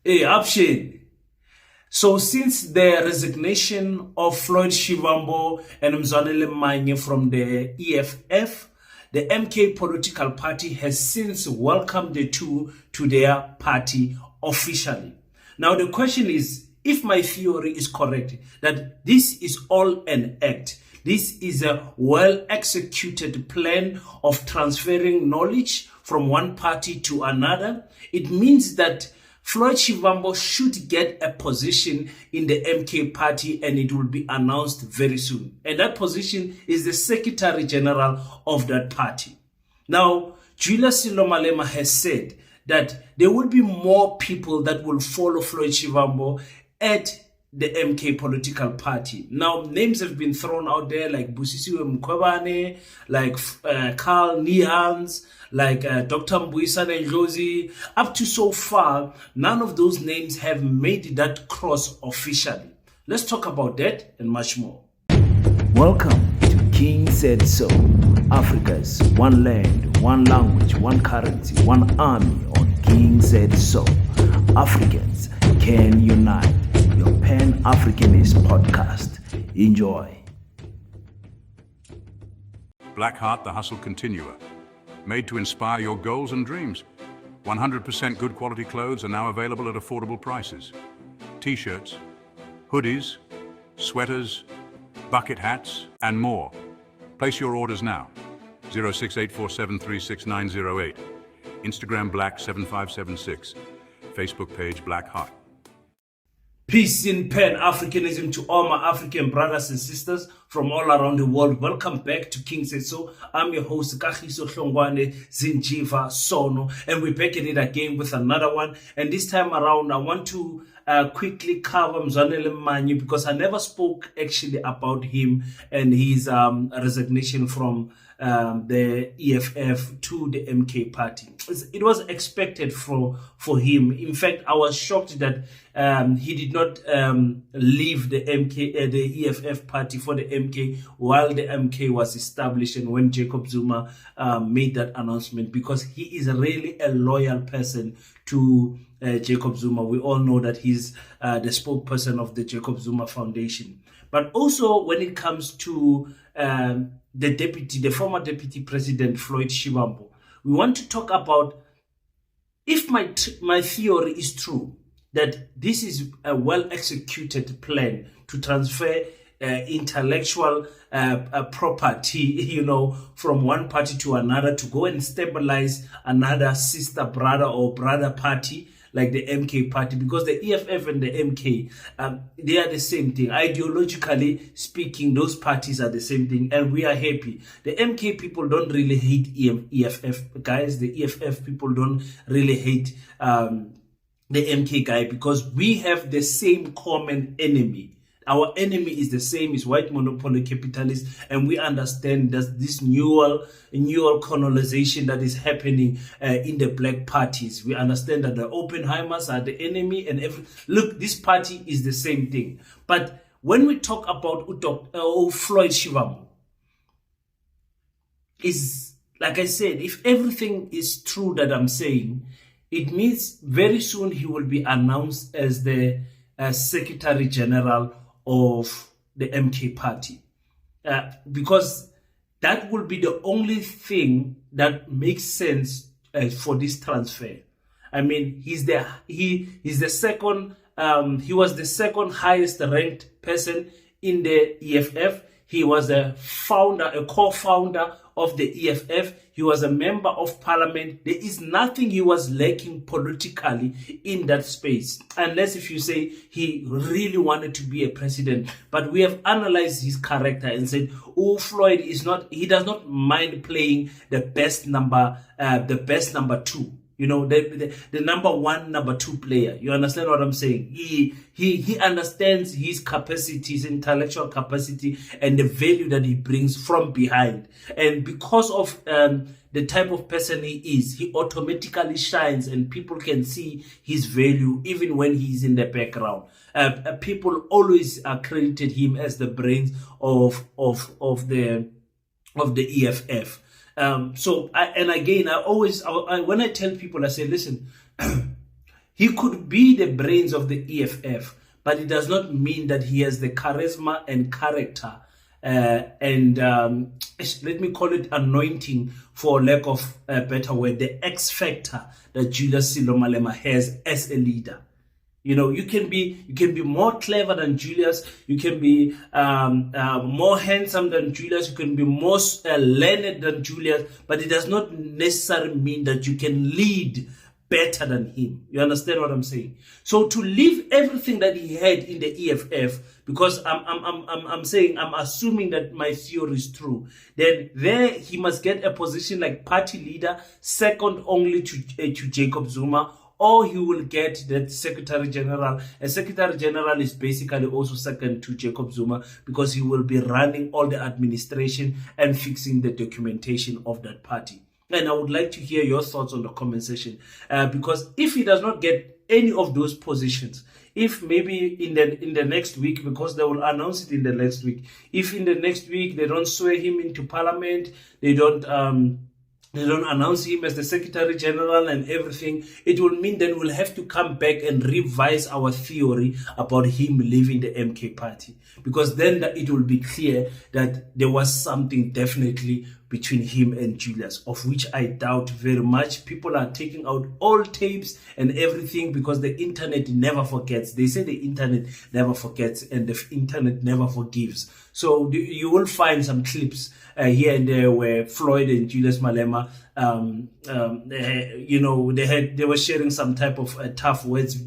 Hey, option. So since the resignation of Floyd Shivambu and Mzwanele Manye from the EFF, the MK political party has since welcomed the two to their party officially. Now the question is, if my theory is correct, that this is all an act, this is a well-executed plan of transferring knowledge from one party to another, it means that Floyd Shivambu should get a position in the MK party, and it will be announced very soon. And that position is the Secretary General of that party. Now, Julius Silomalema has said that there will be more people that will follow Floyd Shivambu at the MK political party. Now, names have been thrown out there like Busisiwe Mkhwebane, like Carl Nihans, like Dr. Mbuyisane Ndlozi. Up to so far, none of those names have made that cross officially. Let's talk about that and much more. Welcome to King Said So, Africa's one land, one language, one currency, one army on King Said So. Africans can unite. Your Pan-Africanist podcast. Enjoy. Blackheart, the hustle continuer. Made to inspire your goals and dreams. 100% good quality clothes are now available at affordable prices. T-shirts, hoodies, sweaters, bucket hats, and more. Place your orders now. 06847366908. Instagram Black7576. Facebook page Blackheart. Peace in Pan-Africanism to all my African brothers and sisters from all around the world. Welcome back to King Said So. I'm your host, Kagiso Hlongwane Zinjiva Sono, and we're back at it again with another one. And this time around, I want to quickly cover Mzwanele Manye because I never spoke actually about him and his resignation from the EFF to the MK party. It was expected for him. In fact, I was shocked that he did not leave the the EFF party for the MK while the MK was established and when Jacob Zuma made that announcement, because he is really a loyal person to Jacob Zuma. We all know that he's the spokesperson of the Jacob Zuma Foundation. But also when it comes to the former deputy president, Floyd Shivambu, we want to talk about if my theory is true, that this is a well-executed plan to transfer intellectual property, from one party to another to go and stabilize another sister brother or brother party like the MK party, because the EFF and the MK, they are the same thing. Ideologically speaking, those parties are the same thing, and we are happy. The MK people don't really hate EFF guys. The EFF people don't really hate the MK guy, because we have the same common enemy. Our enemy is the same, is white monopoly capitalists, and we understand that this new colonization that is happening in the black parties. We understand that the Oppenheimers are the enemy, and look, this party is the same thing. But when we talk about Floyd Shivambu, is like I said, if everything is true that I'm saying, it means very soon he will be announced as the Secretary General of the MK party, because that will be the only thing that makes sense for this transfer. I mean, he's the second. He was the second highest ranked person in the EFF. He was a co-founder of the EFF. He was a member of parliament. There is nothing he was lacking politically in that space, unless if you say he really wanted to be a president. But we have analyzed his character and said, Floyd he does not mind playing the best number two. The number one, number two player. You understand what I'm saying? He understands his capacity, his intellectual capacity, and the value that he brings from behind. And because of the type of person he is, he automatically shines, and people can see his value even when he's in the background. People always credited him as the brains of the EFF. When I tell people, I say, listen, He could be the brains of the EFF, but it does not mean that he has the charisma and character and let me call it anointing, for lack of a better word, the X factor that Julius Silo Malema has as a leader. You know, you can be more clever than Julius. You can be more handsome than Julius. You can be more learned than Julius, but it does not necessarily mean that you can lead better than him. You understand what I'm saying? So to leave everything that he had in the EFF, because I'm saying, I'm assuming that my theory is true, then there he must get a position like party leader, second only to Jacob Zuma, or he will get that Secretary General. A Secretary General is basically also second to Jacob Zuma, because he will be running all the administration and fixing the documentation of that party. And I would like to hear your thoughts on the comment section, because if he does not get any of those positions, if maybe in the next week, because they will announce it in the next week, if in the next week they don't swear him into parliament, they don't announce him as the Secretary General and everything, it will mean then we'll have to come back and revise our theory about him leaving the MK party, because then it will be clear that there was something definitely between him and Julius, of which I doubt very much. People are taking out old tapes and everything, because the internet never forgets. They say the internet never forgets and the internet never forgives. So you will find some clips here and there where Floyd and Julius Malema, they were sharing some type of tough words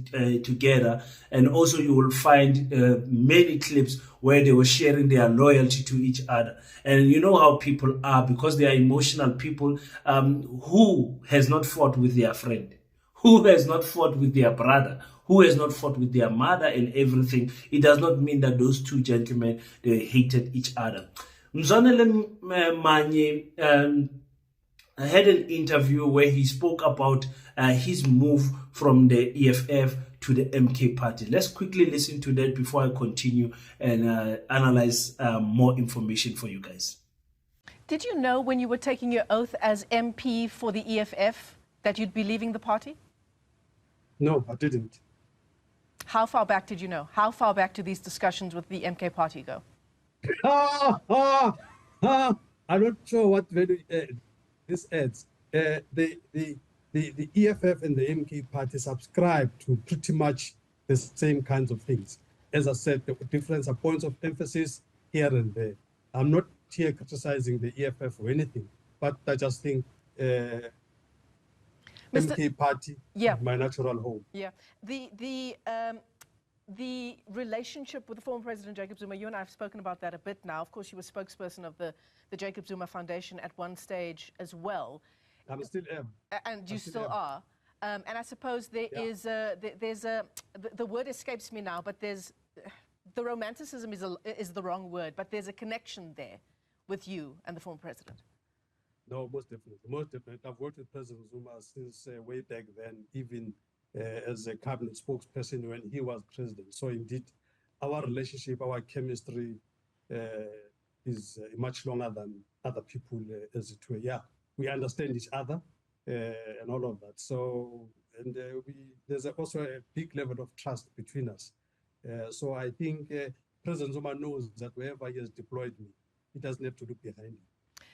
together. And also you will find many clips where they were sharing their loyalty to each other. And you know how people are, because they are emotional people. Who has not fought with their friend? Who has not fought with their brother? Who has not fought with their mother and everything? It does not mean that those two gentlemen, they hated each other. Mzwanele Manye had an interview where he spoke about his move from the EFF to the MK party. Let's quickly listen to that before I continue and analyze more information for you guys. Did you know when you were taking your oath as MP for the EFF that you'd be leaving the party? No, I didn't. How far back did you know? How far back do these discussions with the MK party go? I'm not sure what value this adds. The EFF and the MK party subscribe to pretty much the same kinds of things. As I said, the difference are points of emphasis here and there. I'm not here criticizing the EFF or anything, but I just think MK party, yeah, my natural home. Yeah, the relationship with the former President Jacob Zuma, you and I have spoken about that a bit now. Of course, you were spokesperson of the Jacob Zuma Foundation at one stage as well. I still am. And you still are. And I suppose there is the word escapes me now, but there's, the romanticism is the wrong word, but there's a connection there with you and the former president. No, most definitely. Most definitely. I've worked with President Zuma since way back then, even as a cabinet spokesperson when he was president. So indeed, our relationship, our chemistry is much longer than other people, as it were. Yeah, we understand each other and all of that. So, and there's also a big level of trust between us. So I think President Zuma knows that wherever he has deployed me, he doesn't have to look behind him.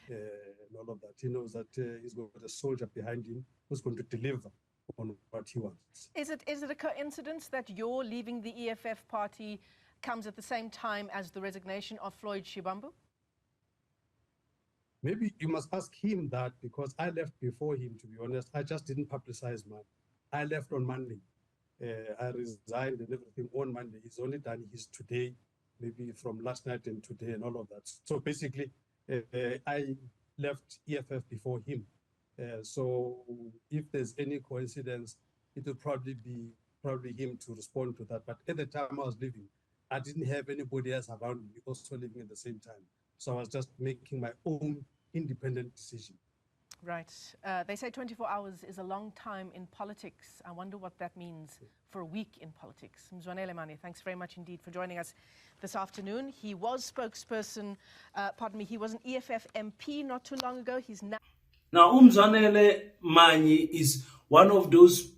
And all of that. He knows that he's got a soldier behind him who's going to deliver on what he wants. Is it a coincidence that your leaving the EFF party comes at the same time as the resignation of Floyd Shivambu? Maybe you must ask him that, because I left before him, to be honest. I just didn't publicize mine. I left on Monday. I resigned and everything on Monday. He's only done his today, maybe from last night and today and all of that. So basically, I left EFF before him. So if there's any coincidence, it will probably be him to respond to that. But at the time I was leaving, I didn't have anybody else around me also living at the same time. So I was just making my own independent decision. Right. They say 24 hours is a long time in politics. I wonder what that means for a week in politics. Mzwanele Mane, thanks very much indeed for joining us this afternoon. He was spokesperson, he was an EFF MP not too long ago. He's now... Now, Mzwanele Mane is one of those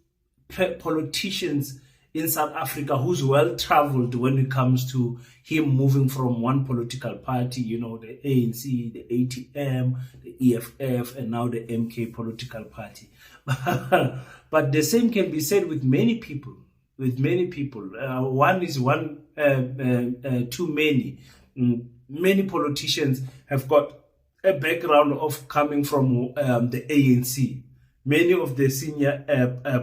politicians in South Africa who's well traveled when it comes to him moving from one political party, you know, the ANC, the ATM, the EFF, and now the MK political party. But the same can be said with many people. One is too many. Many politicians have got a background of coming from the ANC. Many of the senior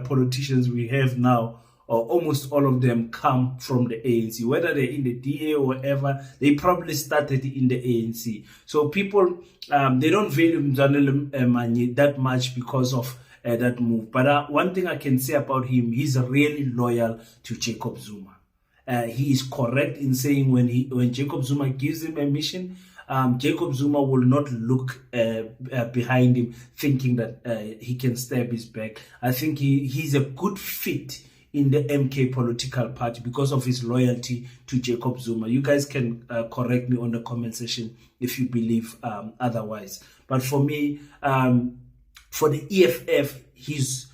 politicians we have now, or almost all of them, come from the ANC. Whether they're in the DA or whatever, they probably started in the ANC. So people, they don't value Mzanele Manyi that much because of that move. But one thing I can say about him, he's really loyal to Jacob Zuma. He is correct in saying when Jacob Zuma gives him a mission, Jacob Zuma will not look behind him thinking that he can stab his back. I think he's a good fit in the MK political party because of his loyalty to Jacob Zuma. You guys can correct me on the comment section if you believe otherwise. But for me, for the EFF, he's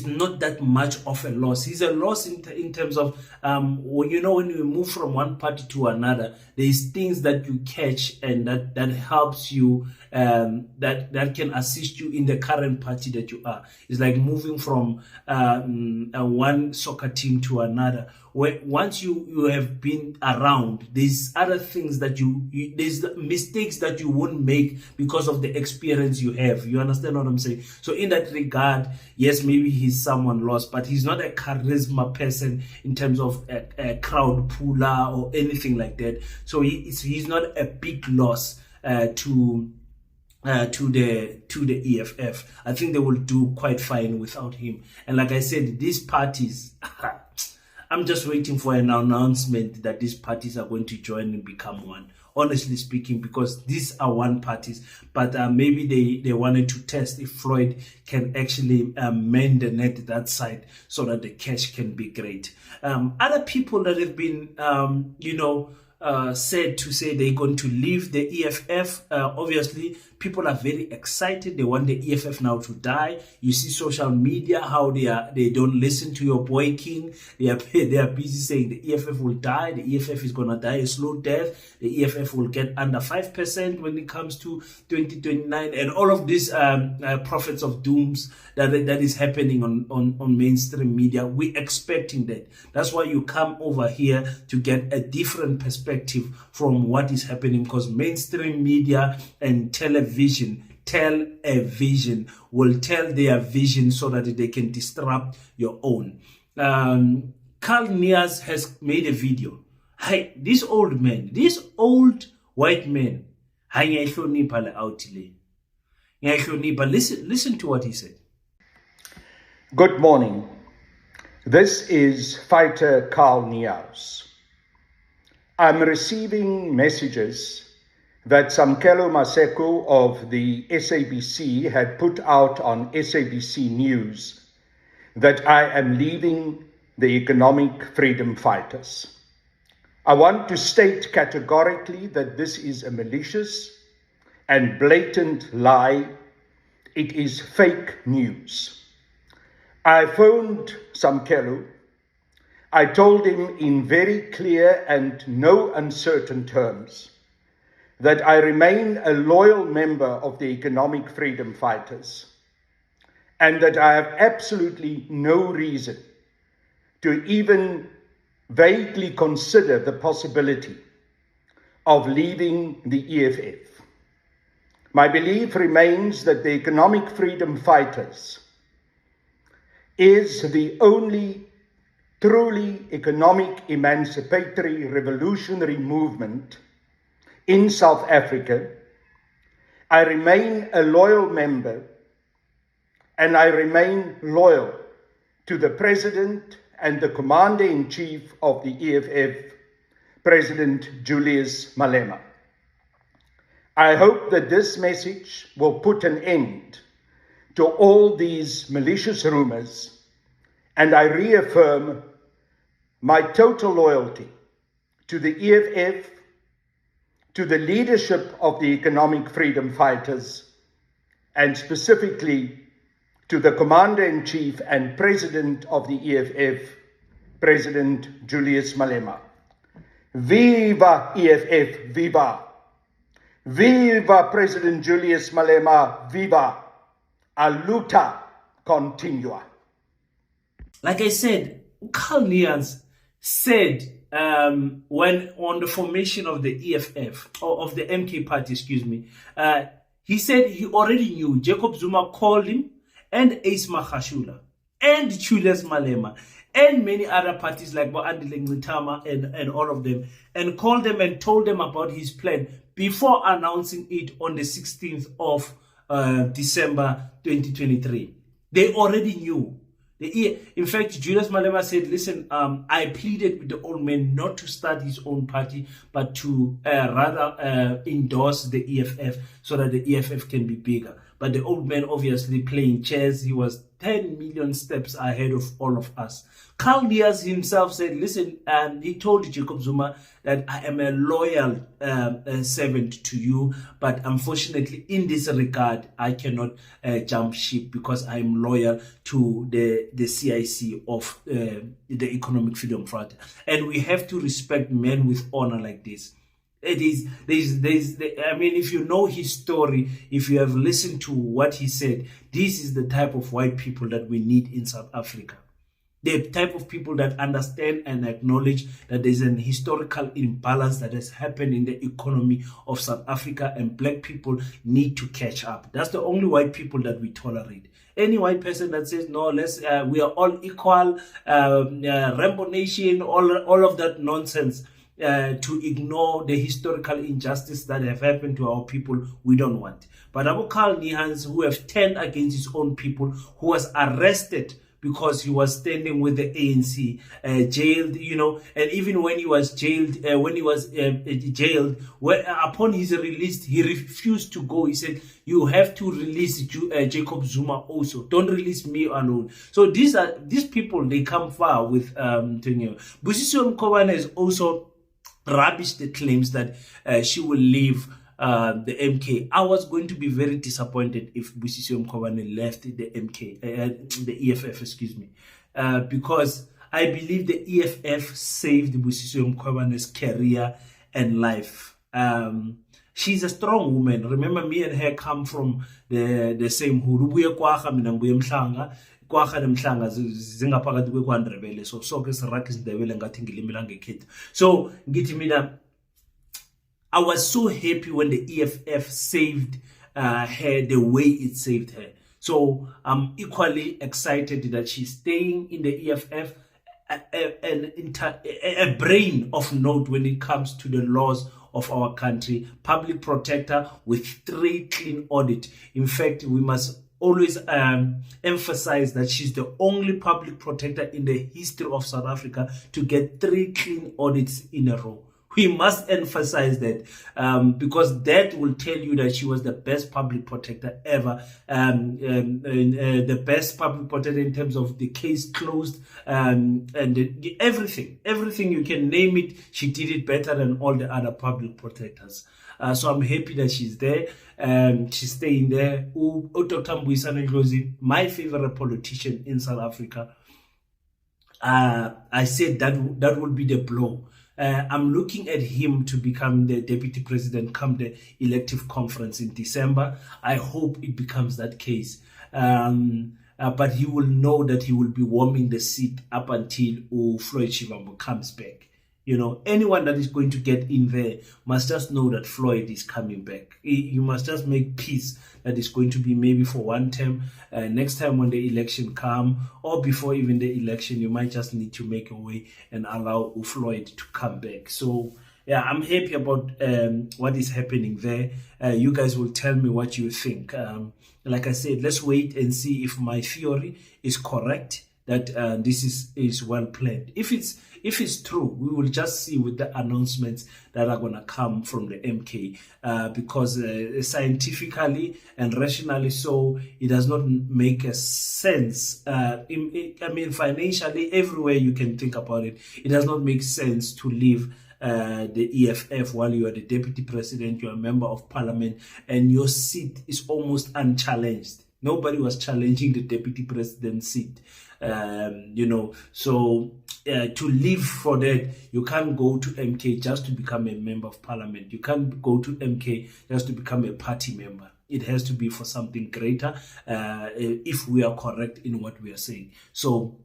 not that much of a loss. He's a loss in terms of, when you move from one party to another, there's things that you catch and that helps you, that can assist you in the current party that you are. It's like moving from one soccer team to another. Once you have been around, there's other things that there's mistakes that you won't make because of the experience you have. You understand what I'm saying? So in that regard, yes, maybe he's someone lost, but he's not a charisma person in terms of a crowd puller or anything like that. So he's not a big loss to the EFF. I think they will do quite fine without him. And like I said, these parties, I'm just waiting for an announcement that these parties are going to join and become one. Honestly speaking, because these are one parties, but maybe they wanted to test if Floyd can actually mend the net that side so that the cash can be great. Other people that have been, said to say they're going to leave the EFF, obviously people are very excited. They want the EFF now to die. You see social media, how they don't listen to your boy King. They are busy saying the EFF will die. The EFF is going to die a slow death. The EFF will get under 5% when it comes to 2029, and all of these prophets of dooms that is happening on mainstream media. We're expecting that. That's why you come over here to get a different perspective from what is happening, because mainstream media and television will tell their vision so that they can disrupt your own. Carl Nias has made a video. Hey, this old white man, listen to what he said. Good morning. This is fighter Carl Nias. I'm receiving messages that Samkelo Maseko of the SABC had put out on SABC News that I am leaving the Economic Freedom Fighters. I want to state categorically that this is a malicious and blatant lie. It is fake news. I phoned Samkelo. I told him in very clear and no uncertain terms that I remain a loyal member of the Economic Freedom Fighters and that I have absolutely no reason to even vaguely consider the possibility of leaving the EFF. My belief remains that the Economic Freedom Fighters is the only truly economic emancipatory revolutionary movement in South Africa. I remain a loyal member, and I remain loyal to the President and the Commander-in-Chief of the EFF, President Julius Malema. I hope that this message will put an end to all these malicious rumors, and I reaffirm my total loyalty to the EFF, to the leadership of the Economic Freedom Fighters, and specifically to the Commander-in-Chief and President of the EFF, President Julius Malema. Viva EFF, viva! Viva President Julius Malema, viva! A luta continua. Like I said, Carl Neans said when on the formation of the EFF, or of the MK party, excuse me, he said he already knew Jacob Zuma called him and Ace Magashula and Julius Malema and many other parties like Andile Ngitama and all of them, and called them and told them about his plan before announcing it on the 16th of December 2023. They already knew. In fact, Julius Malema said, listen, I pleaded with the old man not to start his own party, but to rather endorse the EFF so that the EFF can be bigger. But the old man obviously playing chess. He was 10 million steps ahead of all of us. Carl Diaz himself said, listen, he told Jacob Zuma that I am a loyal servant to you, but unfortunately in this regard, I cannot jump ship because I am loyal to the CIC of the Economic Freedom Front. And we have to respect men with honor like this. I mean, if you know his story, if you have listened to what he said, this is the type of white people that we need in South Africa. The type of people that understand and acknowledge that there's an historical imbalance that has happened in the economy of South Africa, and black people need to catch up. That's the only white people that we tolerate. Any white person that says, no, we are all equal, Rainbow Nation, all of that nonsense, to ignore the historical injustice that have happened to our people, we don't want. But Abu Carl Nihans, who have turned against his own people, who was arrested because he was standing with the ANC, jailed, and even when he was jailed, upon his release, he refused to go. He said, you have to release Jacob Zuma also. Don't release me alone. So these people, they come far with Busisiwe Mkhwebane has also rubbished the claims that she will leave the MK. I was going to be very disappointed if Busisiwe Mkhwebane left the MK, the EFF, excuse me, because I believe the EFF saved Busisiwe Mkhwebane's career and life. She's a strong woman. Remember, me and her come from the same hood. So ngithi mina, I was so happy when the EFF saved her the way it saved her. So I'm equally excited that she's staying in the EFF, a brain of note when it comes to the laws of our country, public protector with 3 clean audit. In fact, we must always emphasize that she's the only public protector in the history of South Africa to get 3 clean audits in a row. We must emphasize that because that will tell you that she was the best public protector ever, the best public protector in terms of the case closed, and everything you can name it, she did it better than all the other public protectors. So I'm happy that she's there. She's staying there. Dr. Mbuyisane Ndlozi, my favorite politician in South Africa. I said that would be the blow. I'm looking at him to become the deputy president come the elective conference in December. I hope it becomes that case. But he will know that he will be warming the seat up until Floyd Shivambu comes back. Anyone that is going to get in there must just know that Floyd is coming back. You must just make peace that is going to be maybe for one term. Next time when the election come, or before even the election, you might just need to make a way and allow Floyd to come back. So yeah, I'm happy about what is happening there. You guys will tell me what you think. Like I said, let's wait and see if my theory is correct, that this is well planned. If it's true, we will just see with the announcements that are going to come from the MK, because scientifically and rationally so, it does not make a sense. I mean, financially, everywhere you can think about it, it does not make sense to leave the EFF while you are the deputy president, you're a member of parliament, and your seat is almost unchallenged. Nobody was challenging the deputy president seat. So to live for that, you can't go to MK just to become a member of parliament. You can't go to MK just to become a party member. It has to be for something greater, if we are correct in what we are saying. So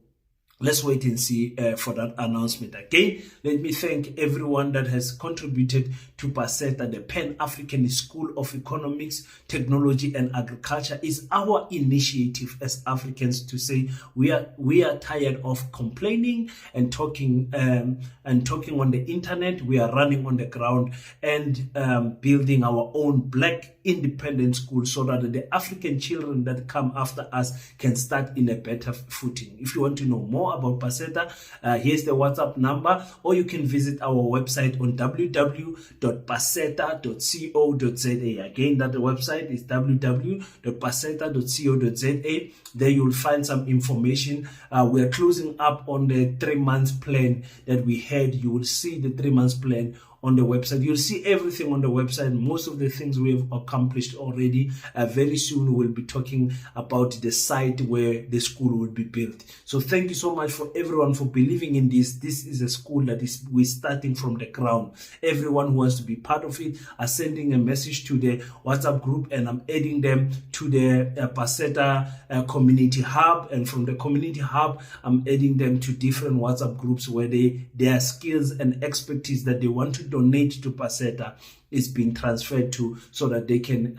let's wait and see for that announcement. Again, let me thank everyone that has contributed to PASETA, the Pan-African School of Economics, Technology and Agriculture. Is our initiative as Africans to say we are tired of complaining and talking on the internet. We are running on the ground and building our own black independent school so that the African children that come after us can start in a better footing. If you want to know more about PASETA, here's the WhatsApp number, or you can visit our website on www.paseta.co.za. Again, that the website is www.paseta.co.za. There you'll find some information. We are closing up on the 3 months plan that we had. You will see the 3 months plan on the website. You'll see everything on the website. Most of the things we have accomplished already. Very soon we'll be talking about the site where the school will be built. So thank you so much for everyone for believing in this. This is a school that we're starting from the ground. Everyone who wants to be part of it are sending a message to the WhatsApp group, and I'm adding them to the PASETA community hub. And from the community hub, I'm adding them to different WhatsApp groups where their skills and expertise that they want to donate to PASETA is being transferred to, so that they can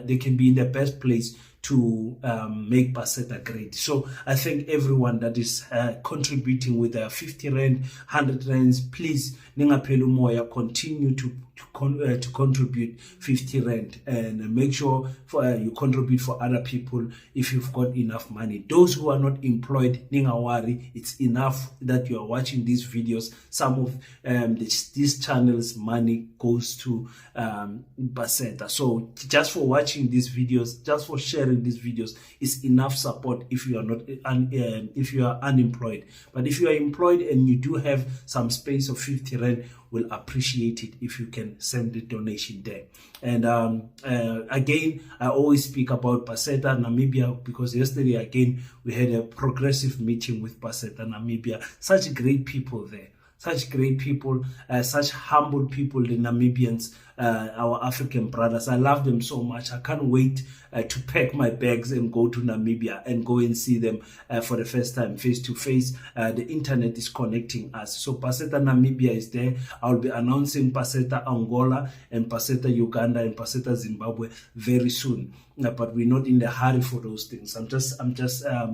they can be in the best place to make PASETA great. So I thank everyone that is contributing with 50 rand, 100 rands. Please, ningapheli umoya, continue to contribute 50 rand, and make sure you contribute for other people if you've got enough money. Those who are not employed, ningawari, it's enough that you are watching these videos. Some of these channels money goes to PASETA. So just for watching these videos, just for sharing these videos is enough support if you are not if you are unemployed. But if you are employed and you do have some space of 50 rand, we'll appreciate it if you can send the donation there. And again, I always speak about PASETA Namibia, because yesterday again we had a progressive meeting with PASETA Namibia. Such great people there. Such great people, such humble people, the Namibians, our African brothers. I love them so much. I can't wait to pack my bags and go to Namibia and go and see them for the first time, face to face. The internet is connecting us. So PASETA Namibia is there. I'll be announcing PASETA Angola and PASETA Uganda and PASETA Zimbabwe very soon. But we're not in the hurry for those things. I'm just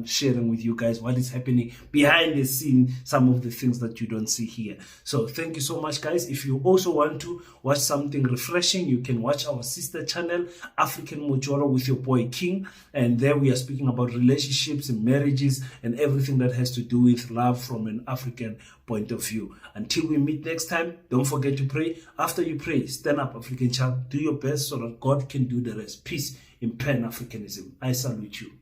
sharing with you guys what is happening behind the scene, some of the things that you don't see here. So thank you so much, guys. If you also want to watch something refreshing, you can watch our sister channel, African Mojoro, with your boy King. And there we are speaking about relationships and marriages and everything that has to do with love from an African point of view. Until we meet next time, don't forget to pray. After you pray, stand up, African child. Do your best so that God can do the rest. Peace in Pan-Africanism. I salute you.